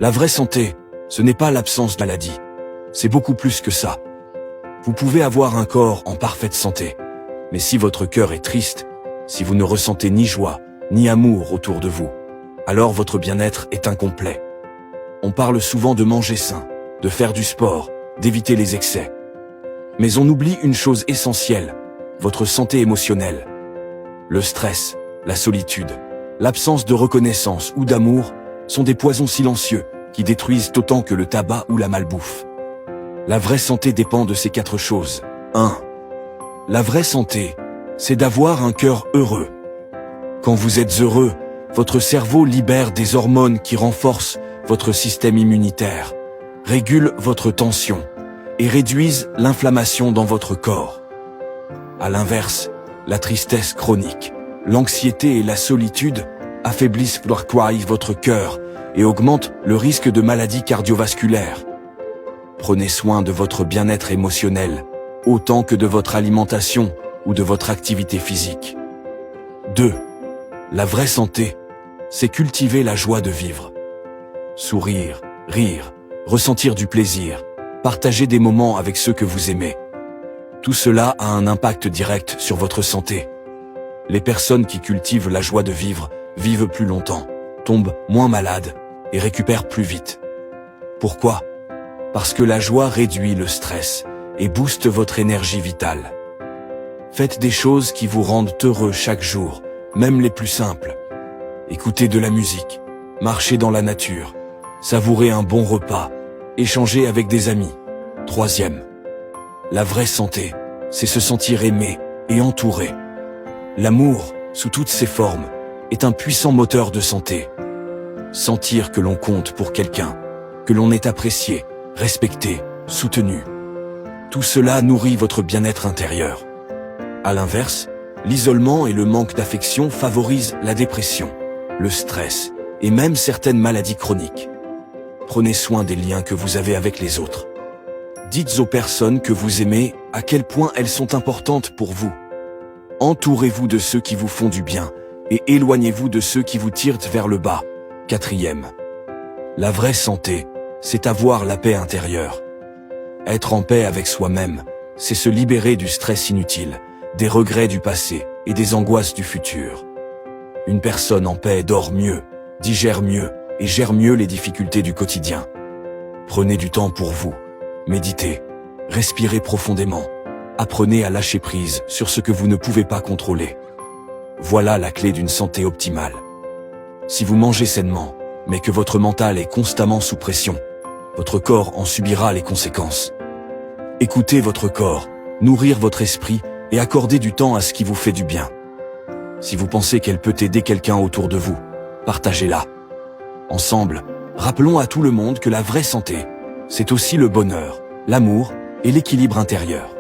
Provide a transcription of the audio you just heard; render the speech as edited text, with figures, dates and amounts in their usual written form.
La vraie santé, ce n'est pas l'absence de maladie. C'est beaucoup plus que ça. Vous pouvez avoir un corps en parfaite santé, mais si votre cœur est triste, si vous ne ressentez ni joie, ni amour autour de vous, alors votre bien-être est incomplet. On parle souvent de manger sain, de faire du sport, d'éviter les excès. Mais on oublie une chose essentielle, votre santé émotionnelle. Le stress, la solitude, l'absence de reconnaissance ou d'amour sont des poisons silencieux qui détruisent autant que le tabac ou la malbouffe. La vraie santé dépend de ces 4 choses. 1. La vraie santé, c'est d'avoir un cœur heureux. Quand vous êtes heureux, votre cerveau libère des hormones qui renforcent votre système immunitaire, régulent votre tension et réduisent l'inflammation dans votre corps. À l'inverse, la tristesse chronique, l'anxiété et la solitude affaiblissent votre cœur et augmentent le risque de maladies cardiovasculaires. Prenez soin de votre bien-être émotionnel, autant que de votre alimentation ou de votre activité physique. 2. La vraie santé, c'est cultiver la joie de vivre. Sourire, rire, ressentir du plaisir, partager des moments avec ceux que vous aimez. Tout cela a un impact direct sur votre santé. Les personnes qui cultivent la joie de vivre vivent plus longtemps, tombent moins malades et récupèrent plus vite. Pourquoi ? Parce que la joie réduit le stress et booste votre énergie vitale. Faites des choses qui vous rendent heureux chaque jour, même les plus simples. Écoutez de la musique, marchez dans la nature, savourez un bon repas, échangez avec des amis. 3e. La vraie santé, c'est se sentir aimé et entouré. L'amour, sous toutes ses formes, est un puissant moteur de santé. Sentir que l'on compte pour quelqu'un, que l'on est apprécié, respecté, soutenu. Tout cela nourrit votre bien-être intérieur. À l'inverse, l'isolement et le manque d'affection favorisent la dépression, le stress et même certaines maladies chroniques. Prenez soin des liens que vous avez avec les autres. Dites aux personnes que vous aimez à quel point elles sont importantes pour vous. Entourez-vous de ceux qui vous font du bien et éloignez-vous de ceux qui vous tirent vers le bas. 4e. La vraie santé, c'est avoir la paix intérieure. Être en paix avec soi-même, c'est se libérer du stress inutile, des regrets du passé et des angoisses du futur. Une personne en paix dort mieux, digère mieux et gère mieux les difficultés du quotidien. Prenez du temps pour vous, méditez, respirez profondément, apprenez à lâcher prise sur ce que vous ne pouvez pas contrôler. Voilà la clé d'une santé optimale. Si vous mangez sainement, mais que votre mental est constamment sous pression, votre corps en subira les conséquences. Écoutez votre corps, nourrir votre esprit et accorder du temps à ce qui vous fait du bien. Si vous pensez qu'elle peut aider quelqu'un autour de vous, partagez-la. Ensemble, rappelons à tout le monde que la vraie santé, c'est aussi le bonheur, l'amour et l'équilibre intérieur.